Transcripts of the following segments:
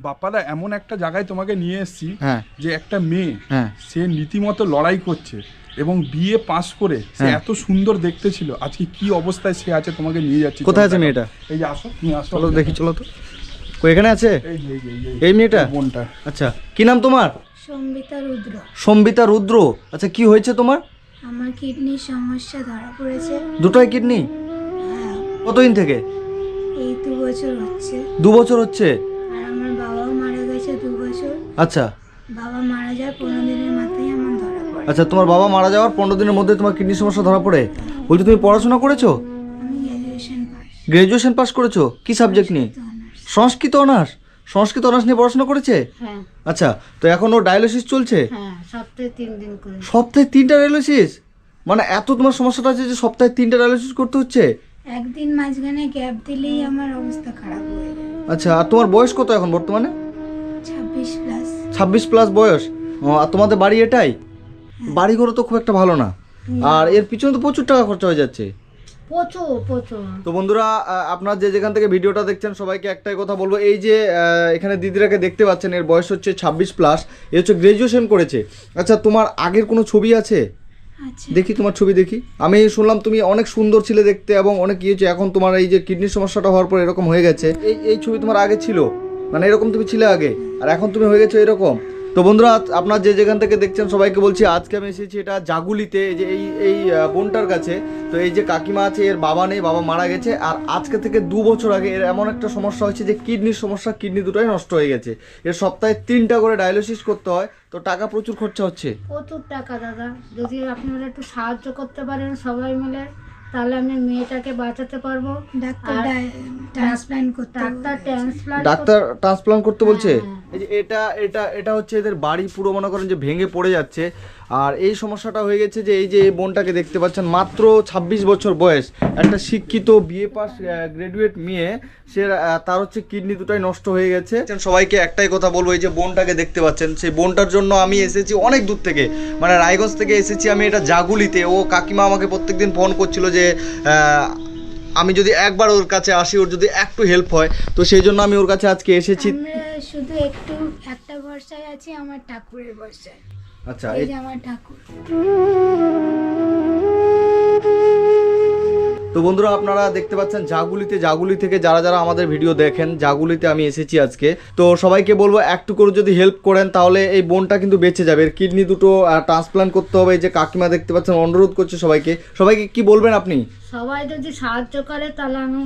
বাপ্পাদা এমন একটা জায়গায় তোমাকে নিয়ে এসেছি যে একটা মেয়ে সে রীতিমতো লড়াই করছে এবং বিএ পাস করে সে এত সুন্দর দেখতে ছিল, আজকে কি অবস্থায় সে আছে তোমাকে নিয়ে যাচ্ছি। কোথায় আছে মেয়েটা? এই যে আসো, নিয়ে আসো, চলো দেখি, চলো তো। এখানে আছে এই মেয়েটা? বোনটা। আচ্ছা, কি নাম তোমার? সম্বিতা রুদ্র। সম্বিতা রুদ্র। আচ্ছা, কি হয়েছে তোমার? আমার কিডনির সমস্যা ধরা পড়েছে। দুটোই কিডনি? কতদিন থেকে? এই 2 বছর হচ্ছে। 2 বছর হচ্ছে? আর আমার বাবাও মারা গেছে 2 বছর। আচ্ছা, বাবা মারা যায় 15 দিনের মাথায় আমার ধরা পড়ে। আচ্ছা, তোমার বাবা মারা যাওয়ার 15 দিনের মধ্যে তোমার কিডনির সমস্যা ধরা পড়ে? বলছি তুমি পড়াশোনা করেছো? আমি গ্র্যাজুয়েশন পাস। গ্র্যাজুয়েশন পাস করেছো? কি সাবজেক্ট নিয়ে? সংস্কৃত অনার্স। সংস্কৃত অনার্স নিয়ে পড়াশোনা করেছে? হ্যাঁ। আচ্ছা, তো এখন ও ডায়ালিসিস চলছে? হ্যাঁ, সপ্তাহে 3 দিন করে। সপ্তাহে 3টা ডায়ালিসিস? মানে এত তোমার সমস্যাটা আছে যে সপ্তাহে 3টা ডায়ালিসিস করতে হচ্ছে? একদিন মাঝখানে গ্যাপ দিলেই আমার অবস্থা খারাপ হয়ে যায়। আচ্ছা, আর তোমার বয়স কত এখন বর্তমানে? 26 প্লাস। 26 প্লাস বয়স। আর তোমাদের বাড়ি এটাই? বাড়ি ঘর তো খুব একটা ভালো না, আর এর পিছনে তো প্রচুর টাকা খরচা হয়ে যাচ্ছে। প্রচুর। তো বন্ধুরা, আপনারা যে যেখান থেকে ভিডিওটা দেখছেন সবাইকে একটাই কথা বলবো, এই যে এখানে দিদিরাকে দেখতে পাচ্ছেন, এর বয়স হচ্ছে 26 প্লাস, এ হচ্ছে গ্র্যাজুয়েশন করেছে। আচ্ছা, তোমার আগের কোনো ছবি আছে? আচ্ছা, দেখি তোমার ছবি দেখি। আমি শুনলাম তুমি অনেক সুন্দর ছিলে দেখতে এবং অনেক ইয়ে হচ্ছে, এখন তোমার এই যে কিডনির সমস্যাটা হওয়ার পর এরকম হয়ে গেছে। এই ছবি তোমার আগে ছিল? মানে এরকম তুমি ছিলে আগে, আর এখন তুমি হয়ে গেছো এরকম। তো বন্ধুরা, আপনারা যে যেখান থেকে দেখছেন সবাইকে বলছি, আজকে আমি এসেছি এটা জাগুলিতে, এই যে এই বোনটার কাছে। তো এই যে কাকিমা আছে, এর বাবা নেই, বাবা মারা গেছে, আর আজকে থেকে 2 বছর আগে এর এমন একটা সমস্যা হয়েছে যে কিডনির সমস্যা, কিডনি দুটোই নষ্ট হয়ে গেছে। এর সপ্তাহে 3টা করে ডায়ালিসিস করতে হয়, তো টাকা প্রচুর খরচা হচ্ছে। প্রচুর টাকা দাদা, যদি আপনারা একটু সাহায্য করতে পারেন সবাই মিলে, তাহলে আমি মেয়েটাকে বাঁচাতে পারবো। ডাক্তার ট্রান্সপ্ল্যান্ট করতে। ডাক্তার ট্রান্সপ্লান্ট করতে বলছে? এই যে এটা হচ্ছে এদের বাড়ি, পুরো মনে করেন যে ভেঙে পড়ে যাচ্ছে। আর এই সমস্যাটা হয়ে গেছে যে এই যে এই বোনটাকে দেখতে পাচ্ছেন, মাত্র 26 বছর বয়স, একটা শিক্ষিত বিএ পাস গ্রাজুয়েট মেয়ে, সে তার হচ্ছে কিডনি দুটাই নষ্ট হয়ে গেছে। সবাইকে একটাই কথা বলবো, এই যে বোনটাকে দেখতে পাচ্ছেন, সেই বোনটার জন্য আমি এসেছি অনেক দূর থেকে, মানে রায়গঞ্জ থেকে এসেছি আমি এটা জাগুলিতে। ও কাকিমা আমাকে প্রত্যেকদিন ফোন করছিল যে আমি যদি একবার ওর কাছে আসি, ওর যদি একটু হেল্প হয়, তো সেই জন্য আমি ওর কাছে আজকে এসেছি। আমরা শুধু একটা ভরসায় আছি, আমার ঠাকুরের ভরসায়। আচ্ছা, এই যে আমার ঠাকুর। তো বন্ধুরা, আপনারা দেখতে পাচ্ছেন জাগুলি থেকে যারা আমাদের ভিডিও দেখেন, জাগুলিতে আমি এসেছি আজকে। তো সবাইকে বলবো একটু করে যদি হেল্প করেন তাহলে এই বোনটা কিন্তু বেঁচে যাবে। এর কিডনি দুটো ট্রান্সপ্লান্ট করতে হবে। এই যে কাকিমা দেখতে পাচ্ছেন অনুরোধ করছে সবাইকে কি বলবেন আপনি? সবাই যদি সাহায্য করে তাহলে আমি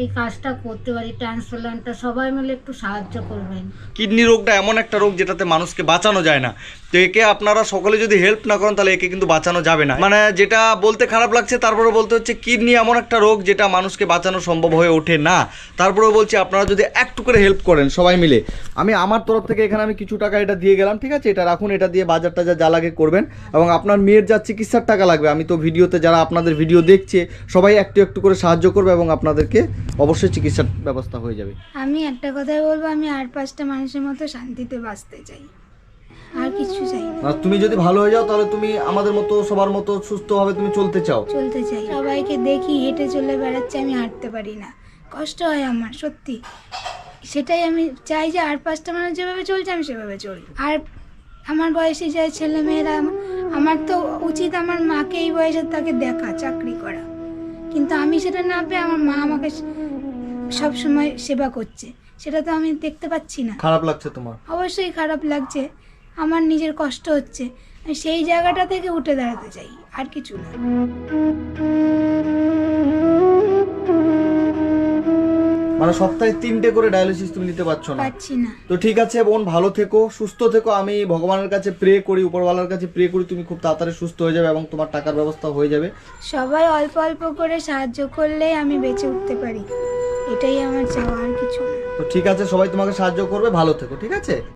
এই কাজটা করতে পারি, ট্রান্সপ্লান্টটা। সবাই মিলে একটু সাহায্য করবেন। কিডনি রোগটা এমন একটা রোগ যেটাতে মানুষকে বাঁচানো যায় না, তো একে আপনারা সকলে যদি হেল্প না করেন তাহলে একে কিন্তু বাঁচানো যাবে না। মানে যেটা বলতে খারাপ লাগছে, তারপরে বলতে হচ্ছে কিডনি এমন একটা রোগ যেটা মানুষকে বাঁচানো সম্ভব হয়ে ওঠে না। তারপরেও বলছি আপনারা যদি একটু করে হেল্প করেন সবাই মিলে, আমি আমার তরফ থেকে এখানে আমি কিছু টাকা এটা দিয়ে গেলাম, ঠিক আছে? এটা রাখুন, এটা দিয়ে বাজার টাজার যা লাগে করবেন, এবং আপনার মেয়ের যা চিকিৎসার টাকা লাগবে, আমি তো ভিডিওতে যারা আপনাদের ভিডিও দেখছে সবাই একটু করে সাহায্য করবে এবং আপনাদেরকে অবশ্যই চিকিৎসার ব্যবস্থা হয়ে যাবে। আমি একটা কথাই বলবো, আমি আর 5টা মানুষের মতো শান্তিতে বাঁচতে চাই, আর কিছু চাই না। আর তুমি যদি ভালো হয়ে যাও তাহলে তুমি আমাদের মতো সবার মতো সুস্থভাবে তুমি চলতে চাও? চলতে চাই। সবাইকে দেখি হেঁটে চলে বেড়াচ্ছে, আমি হাঁটতে পারি না, কষ্ট হয় আমার সত্যি। সেটাই আমি চাই যে আর 5টা মানুষ যেভাবে চলছে আমি সেভাবে চলি। আর আমার বয়সী যে ছেলে মেয়েরা, আমার তো উচিত আমার মাকে এই বয়সে তাকে দেখা, চাকরি করা, কিন্তু আমি সেটা না পেয়ে আমার মা আমাকে সব সময় সেবা করছে, সেটা তো আমি দেখতে পাচ্ছি না। খারাপ লাগছে তোমার? অবশ্যই খারাপ লাগছে, আমার নিজের কষ্ট হচ্ছে। আমি সেই জায়গাটা থেকে উঠে দাঁড়াতে চাই, আর কিছু না। মানে সপ্তাহে 3টে করে ডায়ালিসিস তুমি নিতে পারছো না? পাচ্ছি না। তো ঠিক আছে বোন, ভালো থেকো, সুস্থ থেকো। আমি ভগবানের কাছে প্রে করি, উপরওয়ালার কাছে প্রে করি তুমি খুব তাড়াতাড়ি সুস্থ হয়ে যাবে এবং তোমার টাকার ব্যবস্থা হয়ে যাবে। সবাই অল্প অল্প করে সাহায্য করলেই আমি বেঁচে উঠতে পারি, এটাই আমার চাওয়া, আর কিছু না। তো ঠিক আছে, সবাই তোমাকে সাহায্য করবে, ভালো থেকো, ঠিক আছে?